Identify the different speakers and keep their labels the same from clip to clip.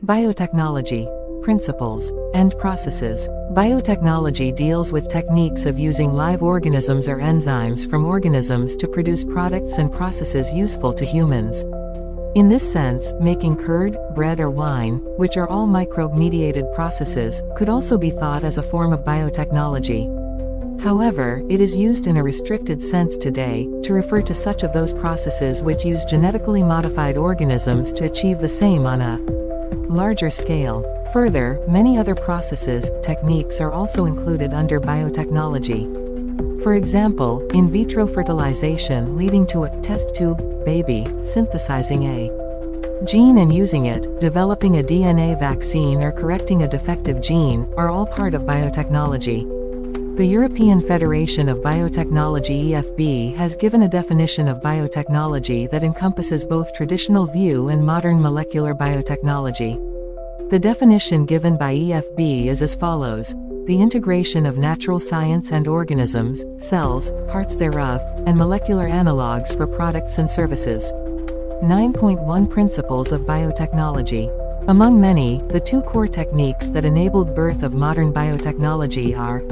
Speaker 1: Biotechnology. Principles and processes. Biotechnology deals with techniques of using live organisms or enzymes from organisms to produce products and processes useful to humans. In this sense, making curd, bread or wine, which are all microbe-mediated processes, could also be thought as a form of biotechnology. However, it is used in a restricted sense today, to refer to such of those processes which use genetically modified organisms to achieve the same on a larger scale. Further, many other processes, techniques are also included under biotechnology. For example, in vitro fertilization leading to a test tube baby, synthesizing a gene and using it, developing a DNA vaccine or correcting a defective gene, are all part of biotechnology. The European Federation of Biotechnology (EFB) has given a definition of biotechnology that encompasses both traditional view and modern molecular biotechnology. The definition given by EFB is as follows: the integration of natural science and organisms, cells, parts thereof, and molecular analogues for products and services. 9.1 Principles of biotechnology. Among many, the two core techniques that enabled birth of modern biotechnology are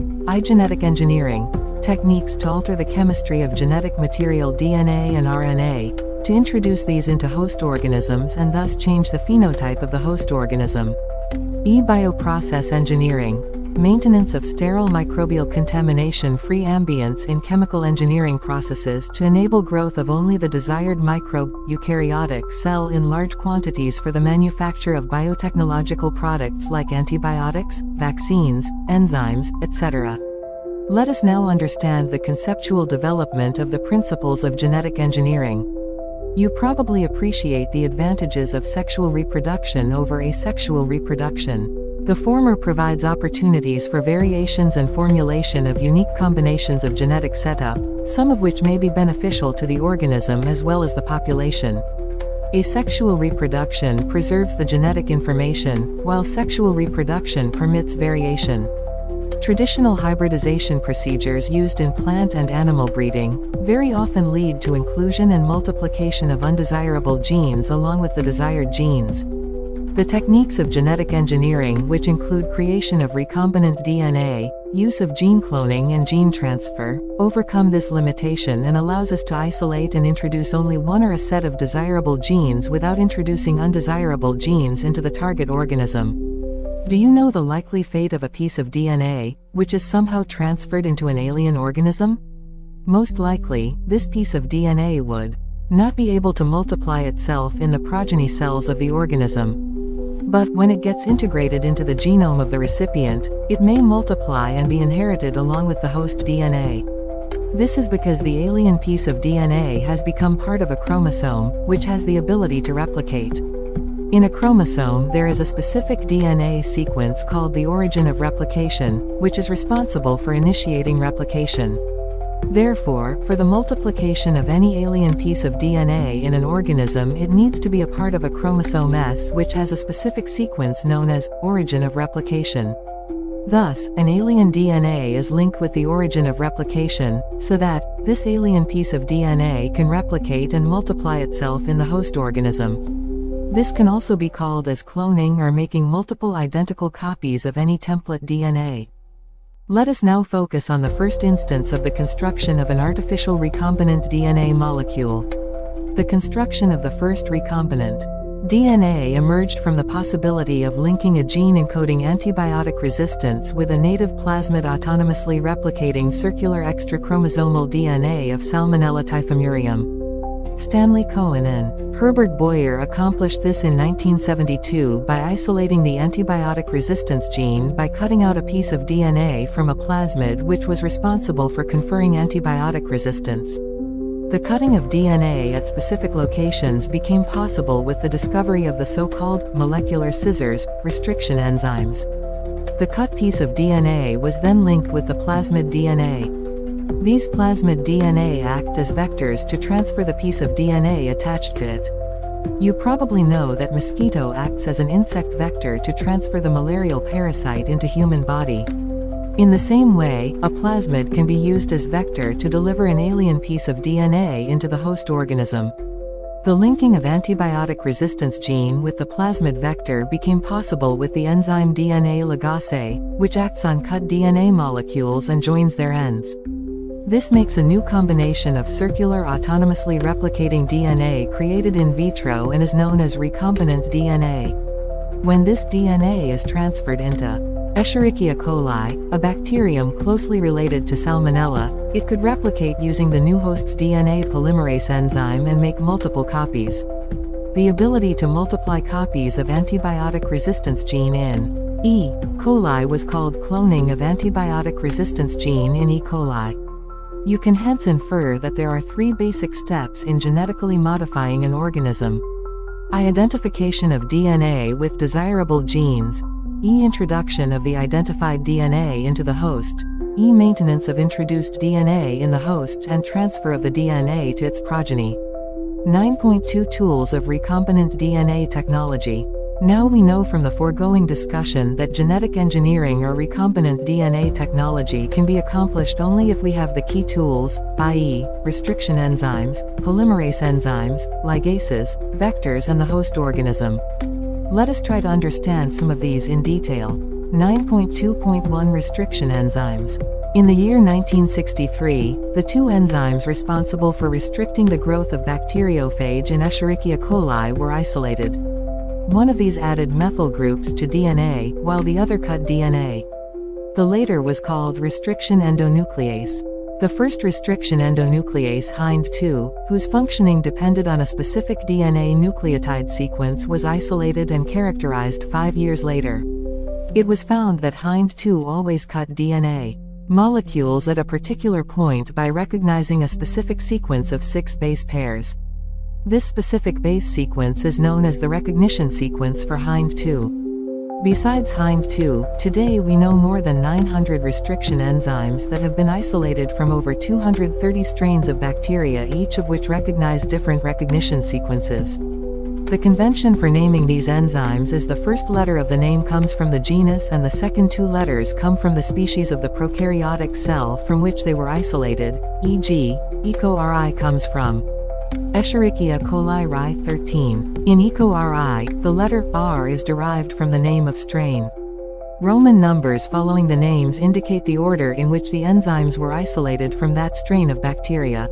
Speaker 1: genetic engineering, techniques to alter the chemistry of genetic material DNA and RNA, to introduce these into host organisms and thus change the phenotype of the host organism. Bioprocess engineering, maintenance of sterile microbial contamination-free ambience in chemical engineering processes to enable growth of only the desired microbe, eukaryotic cell in large quantities for the manufacture of biotechnological products like antibiotics, vaccines, enzymes, etc. Let us now understand the conceptual development of the principles of genetic engineering. You probably appreciate the advantages of sexual reproduction over asexual reproduction. The former provides opportunities for variations and formulation of unique combinations of genetic setup, some of which may be beneficial to the organism as well as the population. Asexual reproduction preserves the genetic information, while sexual reproduction permits variation. Traditional hybridization procedures used in plant and animal breeding very often lead to inclusion and multiplication of undesirable genes along with the desired genes. The techniques of genetic engineering, which include creation of recombinant DNA, use of gene cloning and gene transfer, overcome this limitation and allows us to isolate and introduce only one or a set of desirable genes without introducing undesirable genes into the target organism. Do you know the likely fate of a piece of DNA, which is somehow transferred into an alien organism? Most likely, this piece of DNA would not be able to multiply itself in the progeny cells of the organism. But when it gets integrated into the genome of the recipient, it may multiply and be inherited along with the host DNA. This is because the alien piece of DNA has become part of a chromosome, which has the ability to replicate. In a chromosome there is a specific DNA sequence called the origin of replication, which is responsible for initiating replication. Therefore, for the multiplication of any alien piece of DNA in an organism, it needs to be a part of a chromosome S, which has a specific sequence known as origin of replication. Thus, an alien DNA is linked with the origin of replication, so that this alien piece of DNA can replicate and multiply itself in the host organism. This can also be called as cloning or making multiple identical copies of any template DNA. Let us now focus on the first instance of the construction of an artificial recombinant DNA molecule. The construction of the first recombinant DNA emerged from the possibility of linking a gene encoding antibiotic resistance with a native plasmid autonomously replicating circular extrachromosomal DNA of Salmonella typhimurium. Stanley Cohen and Herbert Boyer accomplished this in 1972 by isolating the antibiotic resistance gene by cutting out a piece of DNA from a plasmid which was responsible for conferring antibiotic resistance. The cutting of DNA at specific locations became possible with the discovery of the so-called molecular scissors restriction enzymes. The cut piece of DNA was then linked with the plasmid DNA. These plasmid DNA act as vectors to transfer the piece of DNA attached to it. You probably know that mosquito acts as an insect vector to transfer the malarial parasite into human body. In the same way, a plasmid can be used as vector to deliver an alien piece of DNA into the host organism. The linking of antibiotic resistance gene with the plasmid vector became possible with the enzyme DNA ligase, which acts on cut DNA molecules and joins their ends. This makes a new combination of circular autonomously replicating DNA created in vitro and is known as recombinant DNA. When this DNA is transferred into Escherichia coli, a bacterium closely related to Salmonella, it could replicate using the new host's DNA polymerase enzyme and make multiple copies. The ability to multiply copies of antibiotic resistance gene in E. coli was called cloning of antibiotic resistance gene in E. coli. You can hence infer that there are three basic steps in genetically modifying an organism. Identification of DNA with desirable genes. E. Introduction of the identified DNA into the host. E. Maintenance of introduced DNA in the host and transfer of the DNA to its progeny. 9.2 Tools of recombinant DNA technology. Now we know from the foregoing discussion that genetic engineering or recombinant DNA technology can be accomplished only if we have the key tools, i.e., restriction enzymes, polymerase enzymes, ligases, vectors and the host organism. Let us try to understand some of these in detail. 9.2.1 Restriction enzymes. In the year 1963, the two enzymes responsible for restricting the growth of bacteriophage in Escherichia coli were isolated. One of these added methyl groups to DNA, while the other cut DNA. The later was called restriction endonuclease. The first restriction endonuclease HIND2, whose functioning depended on a specific DNA nucleotide sequence, was isolated and characterized 5 years later. It was found that HIND2 always cut DNA molecules at a particular point by recognizing a specific sequence of 6 base pairs. This specific base sequence is known as the recognition sequence for HIND2. Besides HIND2, today we know more than 900 restriction enzymes that have been isolated from over 230 strains of bacteria, each of which recognize different recognition sequences. The convention for naming these enzymes is the first letter of the name comes from the genus and the second 2 letters come from the species of the prokaryotic cell from which they were isolated, e.g., E. coli comes from Escherichia coli Ri 13. In E. coli, the letter R is derived from the name of strain. Roman numbers following the names indicate the order in which the enzymes were isolated from that strain of bacteria.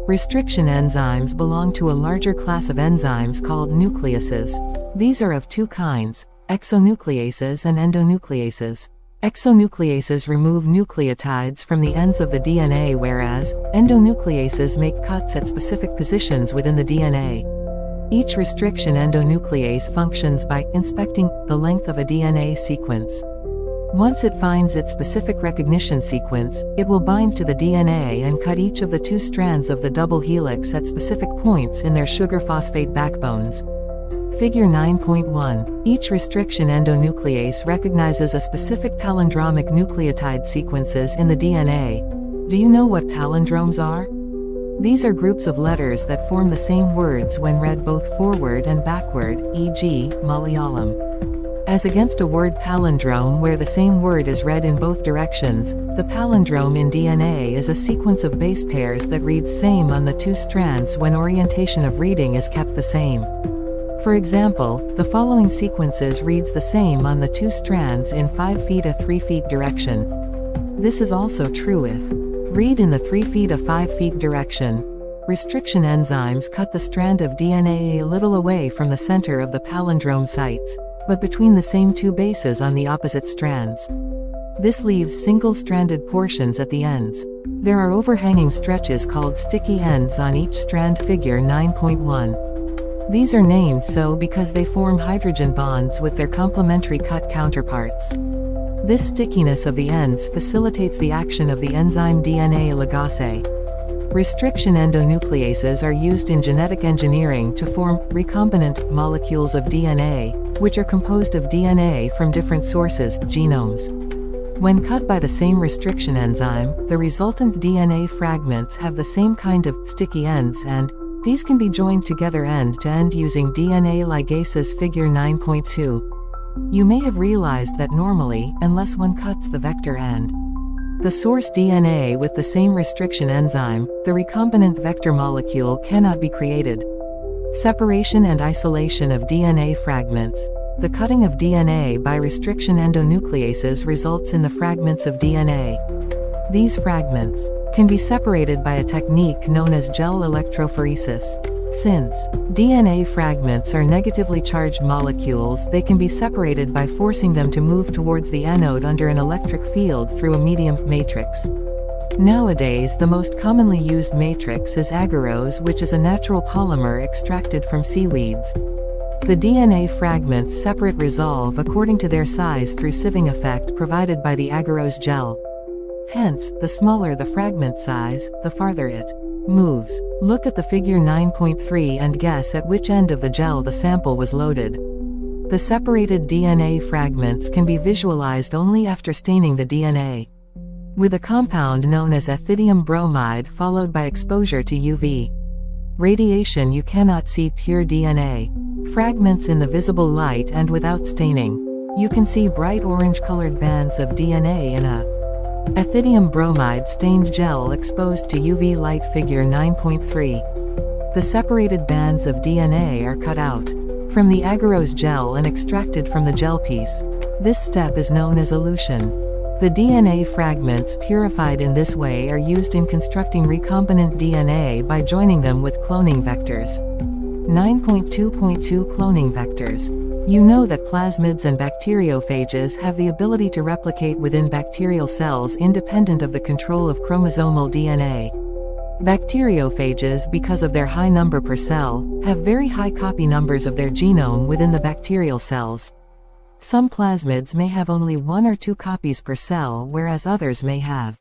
Speaker 1: Restriction enzymes belong to a larger class of enzymes called nucleases. These are of 2 kinds, exonucleases and endonucleases. Exonucleases remove nucleotides from the ends of the DNA, whereas endonucleases make cuts at specific positions within the DNA. Each restriction endonuclease functions by inspecting the length of a DNA sequence. Once it finds its specific recognition sequence, it will bind to the DNA and cut each of the 2 strands of the double helix at specific points in their sugar phosphate backbones. Figure 9.1. Each restriction endonuclease recognizes a specific palindromic nucleotide sequences in the DNA. Do you know what palindromes are? These are groups of letters that form the same words when read both forward and backward, e.g., Malayalam. As against a word palindrome where the same word is read in both directions, the palindrome in DNA is a sequence of base pairs that reads same on the 2 strands when orientation of reading is kept the same. For example, the following sequences reads the same on the 2 strands in 5 feet a 3 feet direction. This is also true if read in the 3 feet a 5 feet direction. Restriction enzymes cut the strand of DNA a little away from the center of the palindrome sites, but between the same 2 bases on the opposite strands. This leaves single-stranded portions at the ends. There are overhanging stretches called sticky ends on each strand. Figure 9.1. These are named so because they form hydrogen bonds with their complementary cut counterparts. This stickiness of the ends facilitates the action of the enzyme DNA ligase. Restriction endonucleases are used in genetic engineering to form recombinant molecules of DNA, which are composed of DNA from different sources, genomes. When cut by the same restriction enzyme, the resultant DNA fragments have the same kind of sticky ends, and these can be joined together end to end using DNA ligases. Figure 9.2. You may have realized that normally, unless one cuts the vector end, the source DNA with the same restriction enzyme, the recombinant vector molecule cannot be created. Separation and isolation of DNA fragments. The cutting of DNA by restriction endonucleases results in the fragments of DNA. These fragments can be separated by a technique known as gel electrophoresis. Since DNA fragments are negatively charged molecules, they can be separated by forcing them to move towards the anode under an electric field through a medium matrix. Nowadays, the most commonly used matrix is agarose, which is a natural polymer extracted from seaweeds. The DNA fragments separate resolve according to their size through sieving effect provided by the agarose gel. Hence, the smaller the fragment size, the farther it moves. Look at the figure 9.3 and guess at which end of the gel the sample was loaded. The separated DNA fragments can be visualized only after staining the DNA with a compound known as ethidium bromide followed by exposure to UV radiation. You cannot see pure DNA fragments in the visible light, and without staining, you can see bright orange-colored bands of DNA in a ethidium bromide stained gel exposed to UV light. Figure 9.3. The separated bands of DNA are cut out from the agarose gel and extracted from the gel piece. This step is known as elution. The DNA fragments purified in this way are used in constructing recombinant DNA by joining them with cloning vectors. 9.2.2 Cloning vectors. You know that plasmids and bacteriophages have the ability to replicate within bacterial cells independent of the control of chromosomal DNA. Bacteriophages, because of their high number per cell, have very high copy numbers of their genome within the bacterial cells. Some plasmids may have only 1 or 2 copies per cell, whereas others may have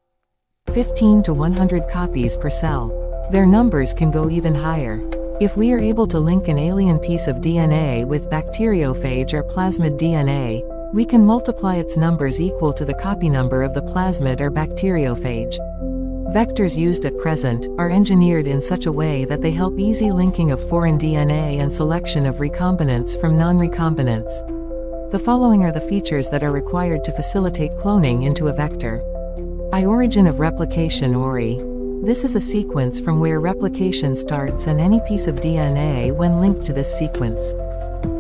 Speaker 1: 15 to 100 copies per cell. Their numbers can go even higher. If we are able to link an alien piece of DNA with bacteriophage or plasmid DNA, we can multiply its numbers equal to the copy number of the plasmid or bacteriophage. Vectors used at present are engineered in such a way that they help easy linking of foreign DNA and selection of recombinants from non-recombinants. The following are the features that are required to facilitate cloning into a vector. I-origin of replication ORI. This is a sequence from where replication starts, and any piece of DNA when linked to this sequence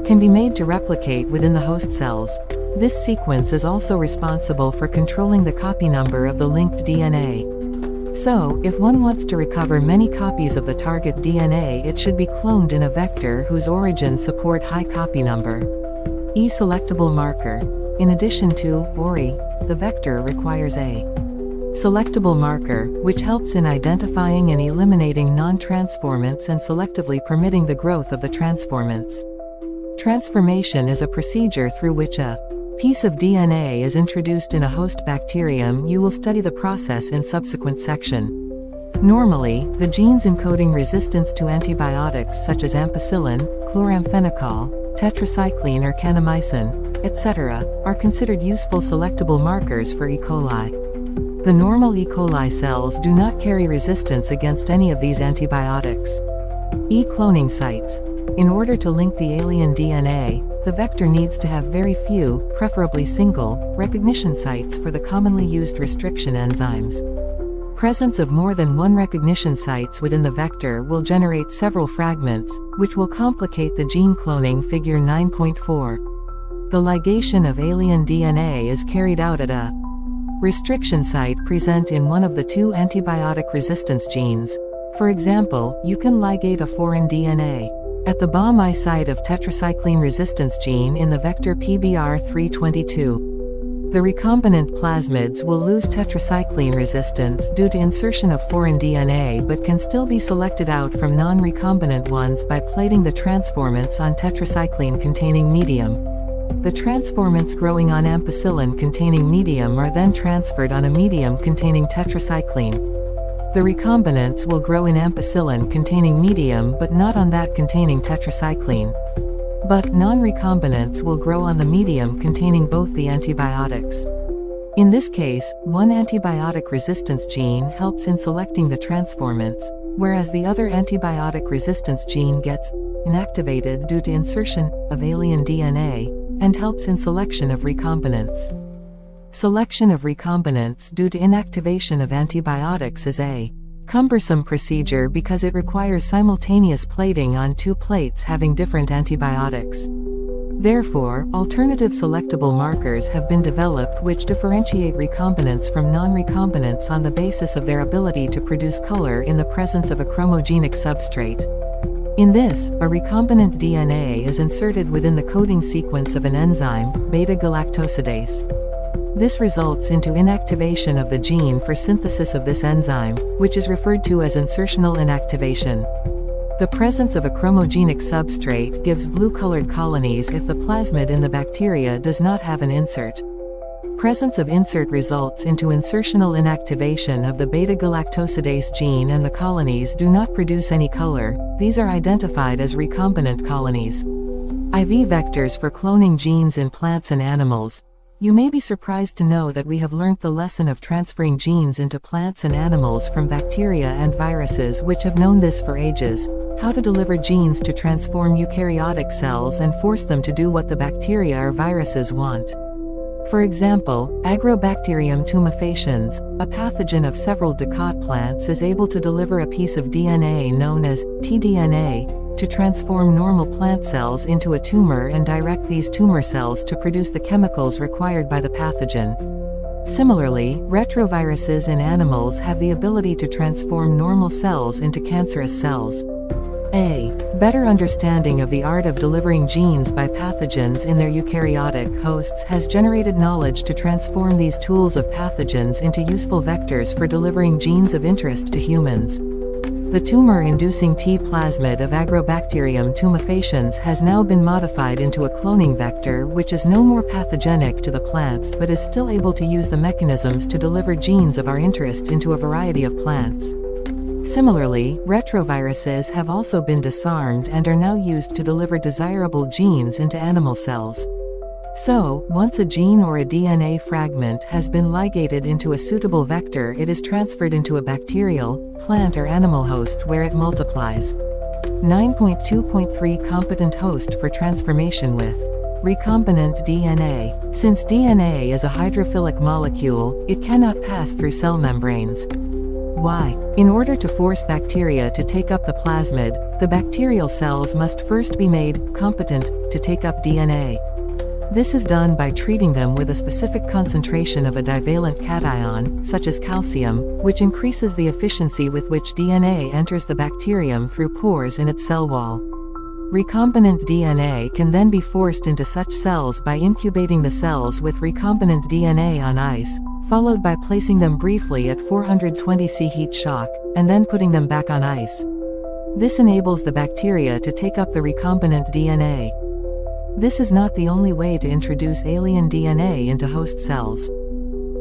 Speaker 1: can be made to replicate within the host cells. This sequence is also responsible for controlling the copy number of the linked DNA. So, if one wants to recover many copies of the target DNA, it should be cloned in a vector whose origins support high copy number. E-selectable marker. In addition to ORI, the vector requires a selectable marker, which helps in identifying and eliminating non-transformants and selectively permitting the growth of the transformants. Transformation is a procedure through which a piece of DNA is introduced in a host bacterium. You will study the process in subsequent section. Normally, the genes encoding resistance to antibiotics such as ampicillin, chloramphenicol, tetracycline or kanamycin, etc., are considered useful selectable markers for E. coli. The normal E. coli cells do not carry resistance against any of these antibiotics. E-cloning sites. In order to link the alien DNA, the vector needs to have very few, preferably single, recognition sites for the commonly used restriction enzymes. Presence of more than one recognition sites within the vector will generate several fragments, which will complicate the gene cloning. Figure 9.4. The ligation of alien DNA is carried out at a restriction site present in one of the 2 antibiotic resistance genes. For example, you can ligate a foreign DNA at the BAMI site of tetracycline resistance gene in the vector PBR322. The recombinant plasmids will lose tetracycline resistance due to insertion of foreign DNA, but can still be selected out from non-recombinant ones by plating the transformants on tetracycline-containing medium. The transformants growing on ampicillin-containing medium are then transferred on a medium containing tetracycline. The recombinants will grow in ampicillin-containing medium but not on that containing tetracycline. But non-recombinants will grow on the medium containing both the antibiotics. In this case, one antibiotic resistance gene helps in selecting the transformants, whereas the other antibiotic resistance gene gets inactivated due to insertion of alien DNA, and helps in selection of recombinants. Selection of recombinants due to inactivation of antibiotics is a Cumbersome procedure because it requires simultaneous plating on 2 plates having different antibiotics. Therefore, alternative selectable markers have been developed which differentiate recombinants from non-recombinants on the basis of their ability to produce color in the presence of a chromogenic substrate. In this, a recombinant DNA is inserted within the coding sequence of an enzyme, beta-galactosidase. This results into inactivation of the gene for synthesis of this enzyme, which is referred to as insertional inactivation. The presence of a chromogenic substrate gives blue-colored colonies if the plasmid in the bacteria does not have an insert. Presence of insert results into insertional inactivation of the beta-galactosidase gene and the colonies do not produce any color. These are identified as recombinant colonies. IV vectors for cloning genes in plants and animals. You may be surprised to know that we have learnt the lesson of transferring genes into plants and animals from bacteria and viruses which have known this for ages. How to deliver genes to transform eukaryotic cells and force them to do what the bacteria or viruses want. For example, Agrobacterium tumefaciens, a pathogen of several dicot plants, is able to deliver a piece of DNA known as tDNA to transform normal plant cells into a tumor and direct these tumor cells to produce the chemicals required by the pathogen. Similarly, retroviruses in animals have the ability to transform normal cells into cancerous cells. A better understanding of the art of delivering genes by pathogens in their eukaryotic hosts has generated knowledge to transform these tools of pathogens into useful vectors for delivering genes of interest to humans. The tumor-inducing T plasmid of Agrobacterium tumefaciens has now been modified into a cloning vector which is no more pathogenic to the plants but is still able to use the mechanisms to deliver genes of our interest into a variety of plants. Similarly, retroviruses have also been disarmed and are now used to deliver desirable genes into animal cells. So, once a gene or a DNA fragment has been ligated into a suitable vector, it is transferred into a bacterial, plant or animal host where it multiplies. 9.2.3 Competent host for transformation with recombinant DNA. Since DNA is a hydrophilic molecule, it cannot pass through cell membranes. Why? In order to force bacteria to take up the plasmid, the bacterial cells must first be made competent to take up DNA. This is done by treating them with a specific concentration of a divalent cation, such as calcium, which increases the efficiency with which DNA enters the bacterium through pores in its cell wall. Recombinant DNA can then be forced into such cells by incubating the cells with recombinant DNA on ice, followed by placing them briefly at 420 C heat shock, and then putting them back on ice. This enables the bacteria to take up the recombinant DNA. This is not the only way to introduce alien DNA into host cells.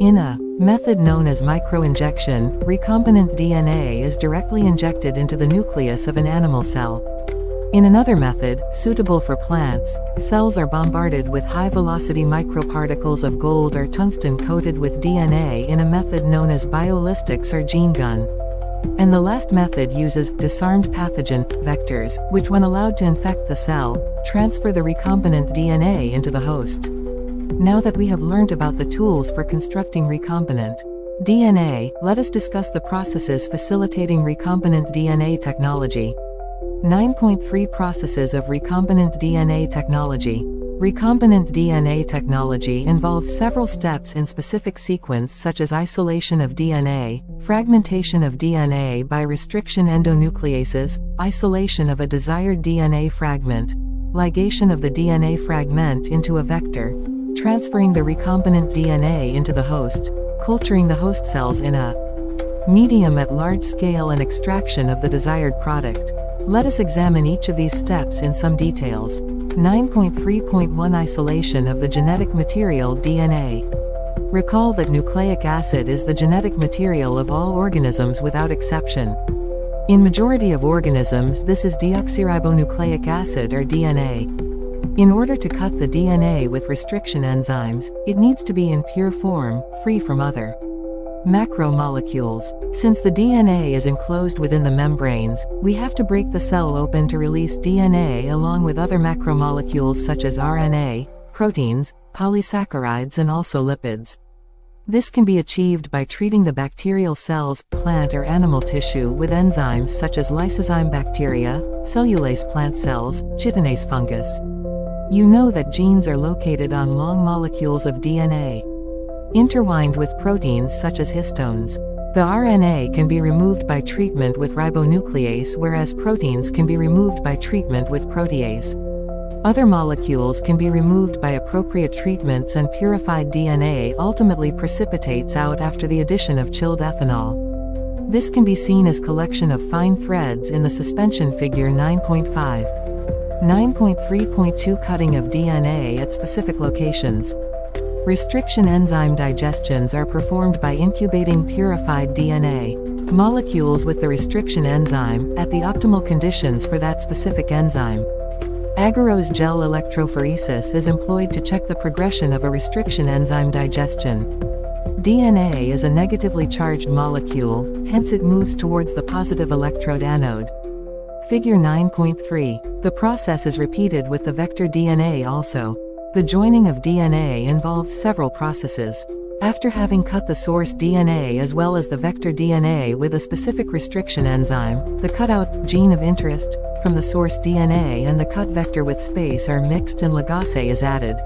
Speaker 1: In a method known as microinjection, recombinant DNA is directly injected into the nucleus of an animal cell. In another method, suitable for plants, cells are bombarded with high-velocity microparticles of gold or tungsten coated with DNA in a method known as biolistics or gene gun. And the last method uses disarmed pathogen vectors, which when allowed to infect the cell, transfer the recombinant DNA into the host. Now that we have learned about the tools for constructing recombinant DNA, let us discuss the processes facilitating recombinant DNA technology. 9.3 Processes of recombinant DNA technology. Recombinant DNA technology involves several steps in specific sequence such as isolation of DNA, fragmentation of DNA by restriction endonucleases, isolation of a desired DNA fragment, ligation of the DNA fragment into a vector, transferring the recombinant DNA into the host, culturing the host cells in a medium at large scale and extraction of the desired product. Let us examine each of these steps in some details. 9.3.1 Isolation of the genetic material DNA. Recall that nucleic acid is the genetic material of all organisms without exception. In majority of organisms this is deoxyribonucleic acid or DNA. In order to cut the DNA with restriction enzymes, it needs to be in pure form, free from other macromolecules. Since the DNA is enclosed within the membranes, we have to break the cell open to release DNA along with other macromolecules such as RNA, proteins, polysaccharides and also lipids. This can be achieved by treating the bacterial cells, plant or animal tissue with enzymes such as lysozyme bacteria, cellulase plant cells, chitinase fungus. You know that genes are located on long molecules of DNA, intertwined with proteins such as histones. The RNA can be removed by treatment with ribonuclease, whereas proteins can be removed by treatment with protease. Other molecules can be removed by appropriate treatments, and purified DNA ultimately precipitates out after the addition of chilled ethanol. This can be seen as collection of fine threads in the suspension figure 9.5. 9.3.2 Cutting of DNA at specific locations. Restriction enzyme digestions are performed by incubating purified DNA molecules with the restriction enzyme, at the optimal conditions for that specific enzyme. Agarose gel electrophoresis is employed to check the progression of a restriction enzyme digestion. DNA is a negatively charged molecule, hence it moves towards the positive electrode anode. Figure 9.3. The process is repeated with the vector DNA also. The joining of DNA involves several processes. After having cut the source DNA as well as the vector DNA with a specific restriction enzyme, the cutout gene of interest from the source DNA and the cut vector with space are mixed and ligase is added.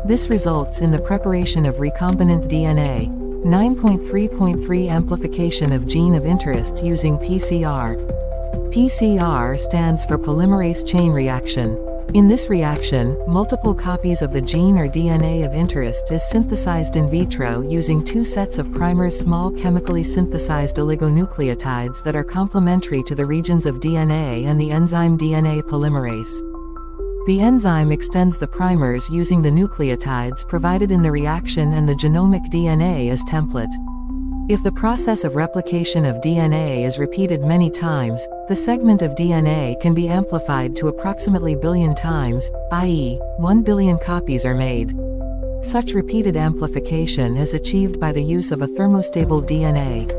Speaker 1: This results in the preparation of recombinant DNA. 9.3.3 Amplification of gene of interest using PCR. PCR stands for polymerase chain reaction. In this reaction, multiple copies of the gene or DNA of interest is synthesized in vitro using two sets of primers, small chemically synthesized oligonucleotides that are complementary to the regions of DNA and the enzyme DNA polymerase. The enzyme extends the primers using the nucleotides provided in the reaction and the genomic DNA as template. If the process of replication of DNA is repeated many times, the segment of DNA can be amplified to approximately billion times, i.e., 1 billion copies are made. Such repeated amplification is achieved by the use of a thermostable DNA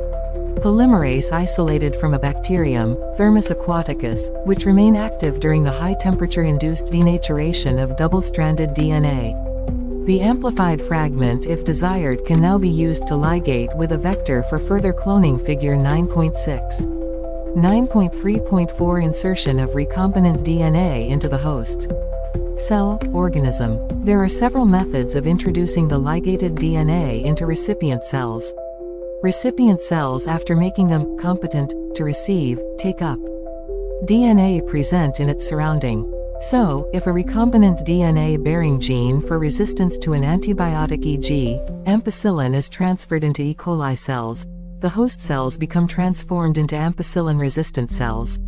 Speaker 1: polymerase isolated from a bacterium, Thermus aquaticus, which remain active during the high temperature-induced denaturation of double-stranded DNA. The amplified fragment, if desired, can now be used to ligate with a vector for further cloning. Figure 9.6. 9.3.4 Insertion of recombinant DNA into the host cell, organism. There are several methods of introducing the ligated DNA into recipient cells. Recipient cells, after making them competent to receive, take up DNA present in its surrounding. So, if a recombinant DNA-bearing gene for resistance to an antibiotic, e.g., ampicillin, is transferred into E. coli cells, the host cells become transformed into ampicillin-resistant cells.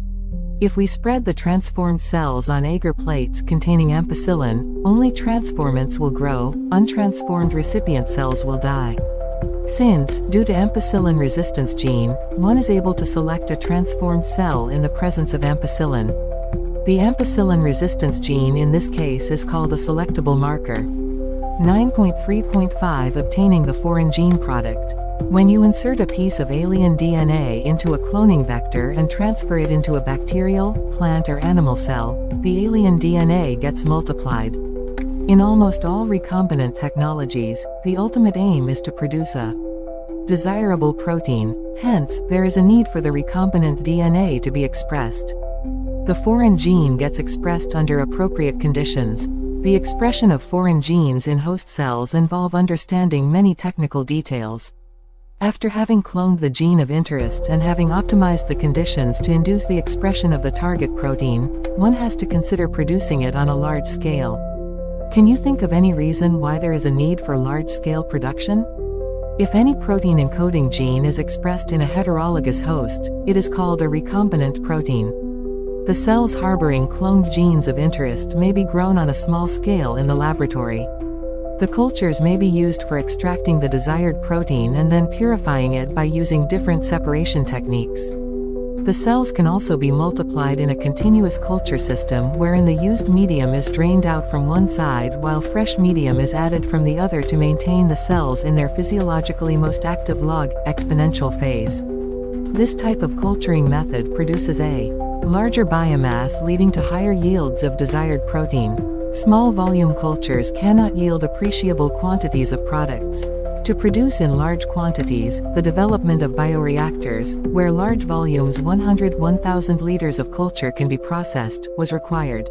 Speaker 1: If we spread the transformed cells on agar plates containing ampicillin, only transformants will grow, untransformed recipient cells will die. Since, due to ampicillin resistance gene, one is able to select a transformed cell in the presence of ampicillin. The ampicillin resistance gene in this case is called a selectable marker. 9.3.5 Obtaining the foreign gene product. When you insert a piece of alien DNA into a cloning vector and transfer it into a bacterial, plant or animal cell, the alien DNA gets multiplied. In almost all recombinant technologies, the ultimate aim is to produce a desirable protein. Hence, there is a need for the recombinant DNA to be expressed. The foreign gene gets expressed under appropriate conditions. The expression of foreign genes in host cells involve understanding many technical details. After having cloned the gene of interest and having optimized the conditions to induce the expression of the target protein, one has to consider producing it on a large scale. Can you think of any reason why there is a need for large-scale production? If any protein encoding gene is expressed in a heterologous host, it is called a recombinant protein. The cells harboring cloned genes of interest may be grown on a small scale in the laboratory. The cultures may be used for extracting the desired protein and then purifying it by using different separation techniques. The cells can also be multiplied in a continuous culture system wherein the used medium is drained out from one side while fresh medium is added from the other to maintain the cells in their physiologically most active log exponential phase. This type of culturing method produces a larger biomass, leading to higher yields of desired protein. Small volume cultures cannot yield appreciable quantities of products. To produce in large quantities, the development of bioreactors, where large volumes 101,000 liters of culture can be processed, was required.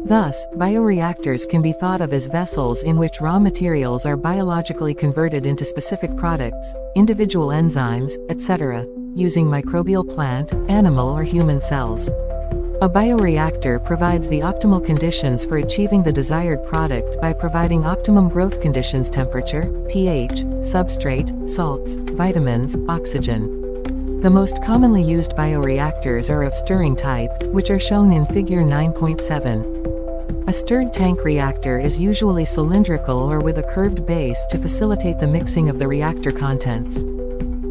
Speaker 1: Thus, bioreactors can be thought of as vessels in which raw materials are biologically converted into specific products, individual enzymes, etc., using microbial plant, animal or human cells. A bioreactor provides the optimal conditions for achieving the desired product by providing optimum growth conditions: temperature, pH, substrate, salts, vitamins, oxygen. The most commonly used bioreactors are of stirring type, which are shown in Figure 9.7. A stirred tank reactor is usually cylindrical or with a curved base to facilitate the mixing of the reactor contents.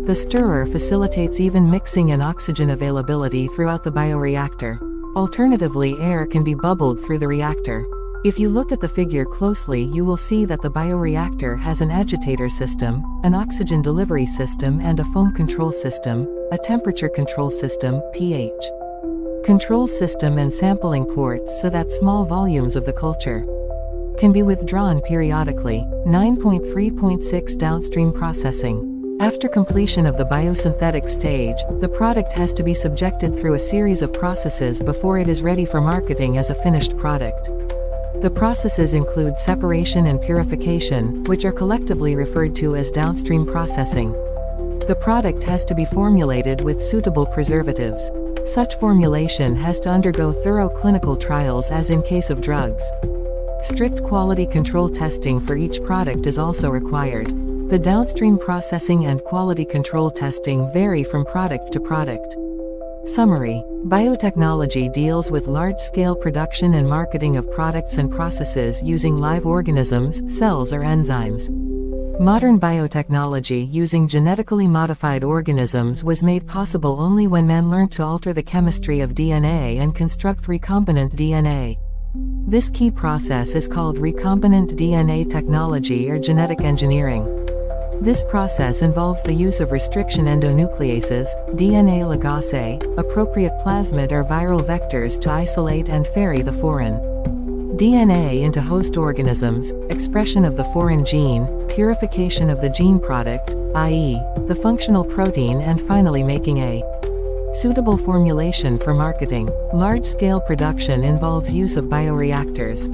Speaker 1: The stirrer facilitates even mixing and oxygen availability throughout the bioreactor. Alternatively, air can be bubbled through the reactor. If you look at the figure closely, you will see that the bioreactor has an agitator system, an oxygen delivery system and a foam control system, a temperature control system, pH control system and sampling ports so that small volumes of the culture can be withdrawn periodically. 9.3.6 Downstream processing. After completion of the biosynthetic stage, the product has to be subjected through a series of processes before it is ready for marketing as a finished product. The processes include separation and purification, which are collectively referred to as downstream processing. The product has to be formulated with suitable preservatives. Such formulation has to undergo thorough clinical trials as in case of drugs. Strict quality control testing for each product is also required. The downstream processing and quality control testing vary from product to product. Summary: biotechnology deals with large-scale production and marketing of products and processes using live organisms, cells or enzymes. Modern biotechnology using genetically modified organisms was made possible only when man learned to alter the chemistry of DNA and construct recombinant DNA. This key process is called recombinant DNA technology or genetic engineering. This process involves the use of restriction endonucleases, DNA ligase, appropriate plasmid or viral vectors to isolate and ferry the foreign DNA into host organisms, expression of the foreign gene, purification of the gene product, i.e., the functional protein, and finally making a suitable formulation for marketing. Large-scale production involves use of bioreactors.